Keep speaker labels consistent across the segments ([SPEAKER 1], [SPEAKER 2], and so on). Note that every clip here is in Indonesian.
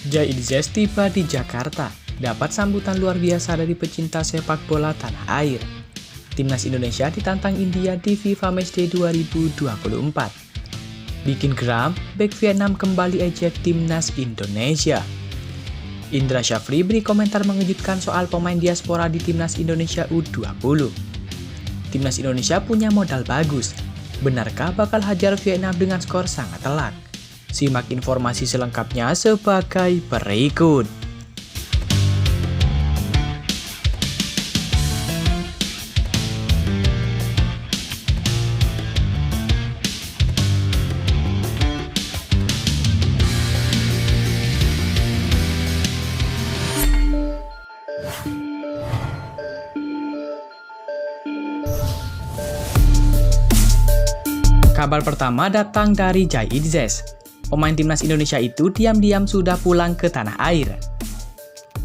[SPEAKER 1] Jai Idzes tiba di Jakarta, dapat sambutan luar biasa dari pecinta sepak bola tanah air. Timnas Indonesia ditantang India di FIFA Matchday 2024. Bikin geram, bek Vietnam kembali ejek Timnas Indonesia. Indra Syafri beri komentar mengejutkan soal pemain diaspora di Timnas Indonesia U20. Timnas Indonesia punya modal bagus. Benarkah bakal hajar Vietnam dengan skor sangat telak? Simak informasi selengkapnya sebagai berikut. Kabar pertama datang dari Jai Idzes. Pemain timnas Indonesia itu diam-diam sudah pulang ke tanah air.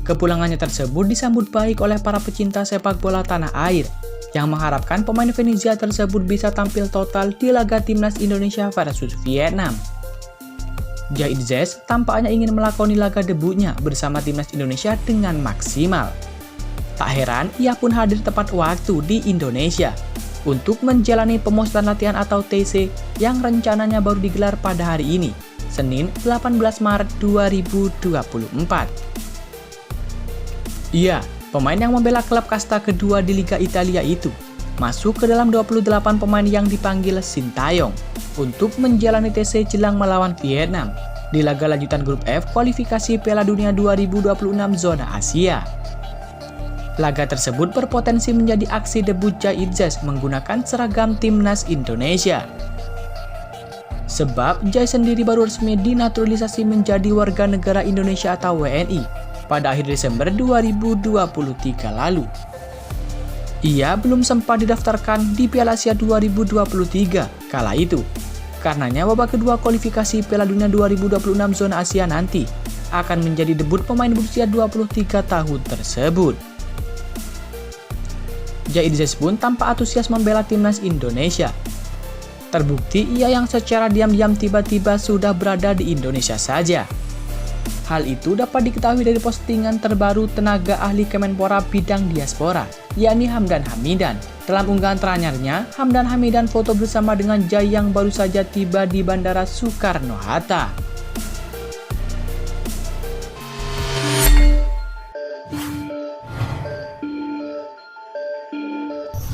[SPEAKER 1] Kepulangannya tersebut disambut baik oleh para pecinta sepak bola tanah air yang mengharapkan pemain Venezia tersebut bisa tampil total di laga timnas Indonesia versus Vietnam. Jai Idzes tampaknya ingin melakoni laga debutnya bersama timnas Indonesia dengan maksimal. Tak heran, ia pun hadir tepat waktu di Indonesia untuk menjalani pemusatan latihan atau TC yang rencananya baru digelar pada hari ini, Senin 18 Maret 2024. Iya, pemain yang membela klub kasta kedua di Liga Italia itu masuk ke dalam 28 pemain yang dipanggil Sintayong untuk menjalani TC jelang melawan Vietnam di laga lanjutan grup F kualifikasi Piala Dunia 2026 zona Asia. Laga tersebut berpotensi menjadi aksi debut Jai Idzes menggunakan seragam timnas Indonesia. Sebab Jai sendiri baru resmi dinaturalisasi menjadi warga negara Indonesia atau WNI pada akhir Desember 2023 lalu. Ia belum sempat didaftarkan di Piala Asia 2023 kala itu. Karenanya babak kedua kualifikasi Piala Dunia 2026 zona Asia nanti akan menjadi debut pemain berusia 23 tahun tersebut. Jai Idzes pun tampak antusias membela timnas Indonesia. Terbukti ia yang secara diam-diam tiba-tiba sudah berada di Indonesia saja. Hal itu dapat diketahui dari postingan terbaru tenaga ahli Kemenpora bidang diaspora, yakni Hamdan Hamidan. Dalam unggahan teranyarnya, Hamdan Hamidan foto bersama dengan Jai yang baru saja tiba di Bandara Soekarno-Hatta.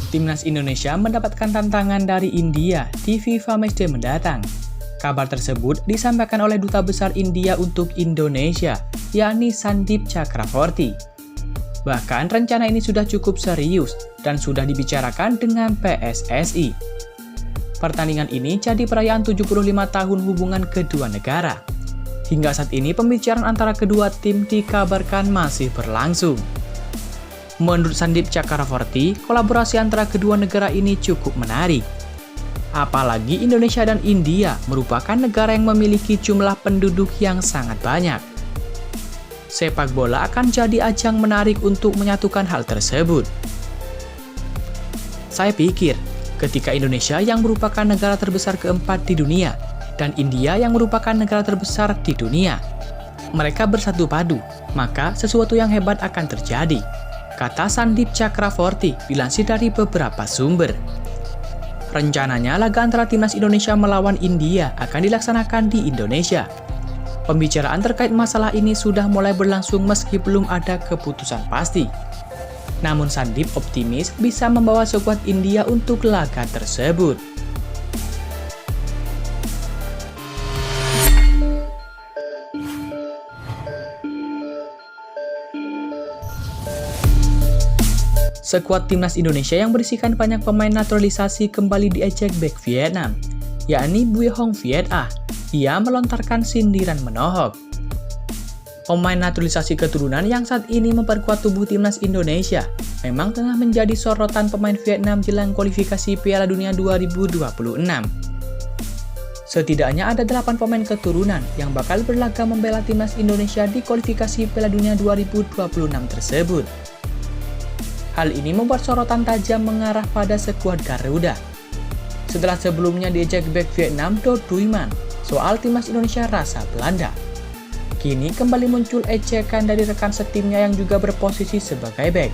[SPEAKER 1] Timnas Indonesia mendapatkan tantangan dari India di FIFA Matchday mendatang. Kabar tersebut disampaikan oleh Duta Besar India untuk Indonesia, yakni Sandeep Chakravorty. Bahkan rencana ini sudah cukup serius dan sudah dibicarakan dengan PSSI. Pertandingan ini jadi perayaan 75 tahun hubungan kedua negara. Hingga saat ini pembicaraan antara kedua tim dikabarkan masih berlangsung. Menurut Sandeep Chakravorty, kolaborasi antara kedua negara ini cukup menarik. Apalagi Indonesia dan India merupakan negara yang memiliki jumlah penduduk yang sangat banyak. Sepak bola akan jadi ajang menarik untuk menyatukan hal tersebut. Saya pikir, ketika Indonesia yang merupakan negara terbesar keempat di dunia dan India yang merupakan negara terbesar di dunia, mereka bersatu padu, maka sesuatu yang hebat akan terjadi, kata Sandeep Chakravorty dilansir dari beberapa sumber. Rencananya laga antara timnas Indonesia melawan India akan dilaksanakan di Indonesia. Pembicaraan terkait masalah ini sudah mulai berlangsung meski belum ada keputusan pasti. Namun Sandeep optimis bisa membawa skuad India untuk laga tersebut. Skuad timnas Indonesia yang berisikan banyak pemain naturalisasi kembali diejek bek Vietnam, yakni Bui Hong Viet Ah. Ia melontarkan sindiran menohok. Pemain naturalisasi keturunan yang saat ini memperkuat tubuh timnas Indonesia memang tengah menjadi sorotan pemain Vietnam jelang kualifikasi Piala Dunia 2026. Setidaknya ada 8 pemain keturunan yang bakal berlaga membela timnas Indonesia di kualifikasi Piala Dunia 2026 tersebut. Hal ini membuat sorotan tajam mengarah pada skuad Garuda. Setelah sebelumnya diejek bek Vietnam Do Duy Man soal timnas Indonesia rasa Belanda. Kini kembali muncul ejekan dari rekan setimnya yang juga berposisi sebagai bek.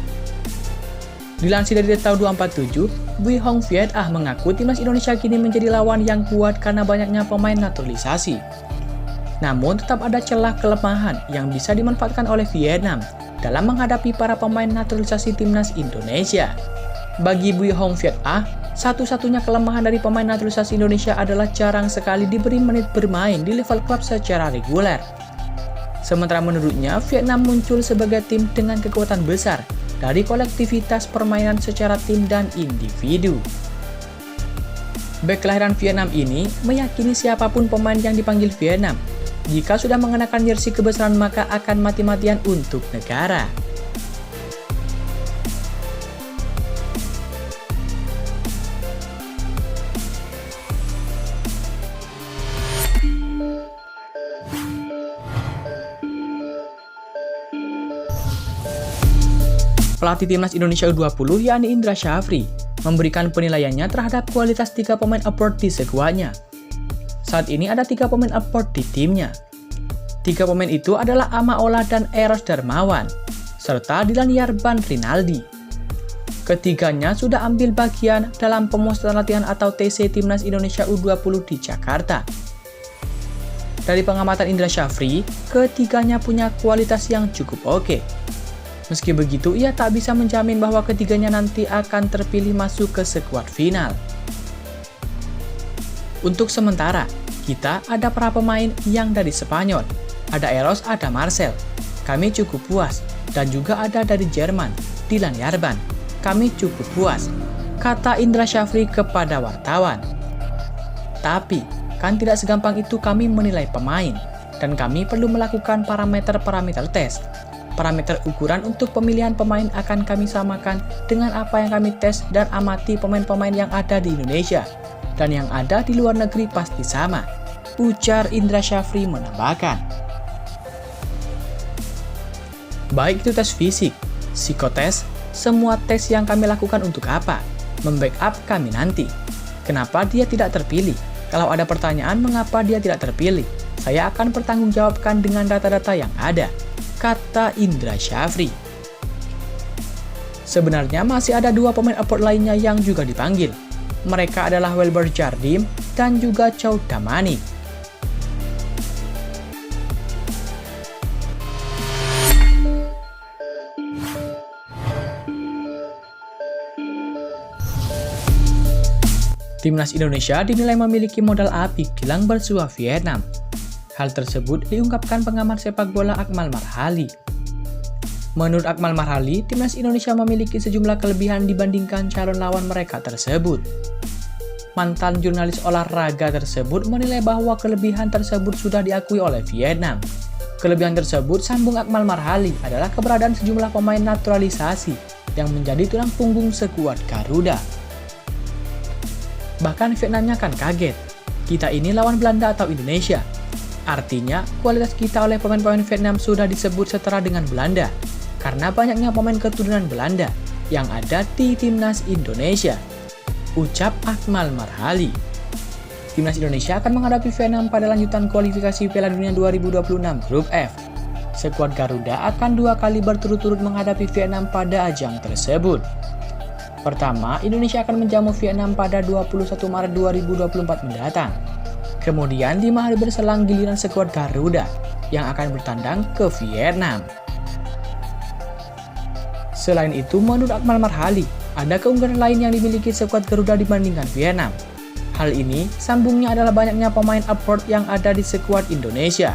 [SPEAKER 1] Dilansir dari Detail247, Bui Hong Viet Ah mengaku timnas Indonesia kini menjadi lawan yang kuat karena banyaknya pemain naturalisasi. Namun tetap ada celah kelemahan yang bisa dimanfaatkan oleh Vietnam dalam menghadapi para pemain naturalisasi timnas Indonesia. Bagi Bui Hong Viet Ah, satu-satunya kelemahan dari pemain naturalisasi Indonesia adalah jarang sekali diberi menit bermain di level klub secara reguler. Sementara menurutnya, Vietnam muncul sebagai tim dengan kekuatan besar dari kolektivitas permainan secara tim dan individu. Bek kelahiran Vietnam ini meyakini siapapun pemain yang dipanggil Vietnam, jika sudah mengenakan jersey kebesaran maka akan mati-matian untuk negara. Pelatih timnas Indonesia U20 yakni Indra Syafri memberikan penilaiannya terhadap kualitas 3 pemain abroad di skuadnya. Saat ini ada 3 pemain abroad di timnya. 3 pemain itu adalah Ama Ola dan Eros Darmawan, serta Dilan Yarban Rinaldi. Ketiganya sudah ambil bagian dalam pemusatan latihan atau TC Timnas Indonesia U20 di Jakarta. Dari pengamatan Indra Syafri, ketiganya punya kualitas yang cukup oke. Meski begitu, ia tak bisa menjamin bahwa ketiganya nanti akan terpilih masuk ke skuad final. Untuk sementara, kita ada para pemain yang dari Spanyol. Ada Eros, ada Marcel. Kami cukup puas. Dan juga ada dari Jerman, Dilan Yarban. Kami cukup puas, kata Indra Syafri kepada wartawan. Tapi, kan tidak segampang itu kami menilai pemain. Dan kami perlu melakukan parameter tes. Parameter ukuran untuk pemilihan pemain akan kami samakan dengan apa yang kami tes dan amati pemain-pemain yang ada di Indonesia. Dan yang ada di luar negeri pasti sama, ujar Indra Syafri menambahkan. Baik itu tes fisik, psikotes, semua tes yang kami lakukan untuk apa? Membackup kami nanti. Kenapa dia tidak terpilih? Kalau ada pertanyaan mengapa dia tidak terpilih, saya akan pertanggungjawabkan dengan data-data yang ada, kata Indra Syafri. Sebenarnya masih ada 2 pemain abroad lainnya yang juga dipanggil. Mereka adalah Welber Jardim dan juga Chow Damani. Timnas Indonesia dinilai memiliki modal apik jelang bersua Vietnam. Hal tersebut diungkapkan pengamat sepak bola Akmal Marhali. Menurut Akmal Marhali, timnas Indonesia memiliki sejumlah kelebihan dibandingkan calon lawan mereka tersebut. Mantan jurnalis olahraga tersebut menilai bahwa kelebihan tersebut sudah diakui oleh Vietnam. Kelebihan tersebut, sambung Akmal Marhali, adalah keberadaan sejumlah pemain naturalisasi yang menjadi tulang punggung skuad Garuda. Bahkan Vietnamnya kan kaget, kita ini lawan Belanda atau Indonesia. Artinya, kualitas kita oleh pemain-pemain Vietnam sudah disebut setara dengan Belanda, karena banyaknya pemain keturunan Belanda yang ada di timnas Indonesia, ucap Akmal Marhali. Timnas Indonesia akan menghadapi Vietnam pada lanjutan kualifikasi Piala Dunia 2026 Grup F. Skuad Garuda akan 2 kali berturut-turut menghadapi Vietnam pada ajang tersebut. Pertama, Indonesia akan menjamu Vietnam pada 21 Maret 2024 mendatang. Kemudian 5 hari berselang giliran skuad Garuda yang akan bertandang ke Vietnam. Selain itu, menurut Akmal Marhali, ada keunggulan lain yang dimiliki skuad Garuda dibandingkan Vietnam. Hal ini, sambungnya adalah banyaknya pemain abroad yang ada di skuad Indonesia.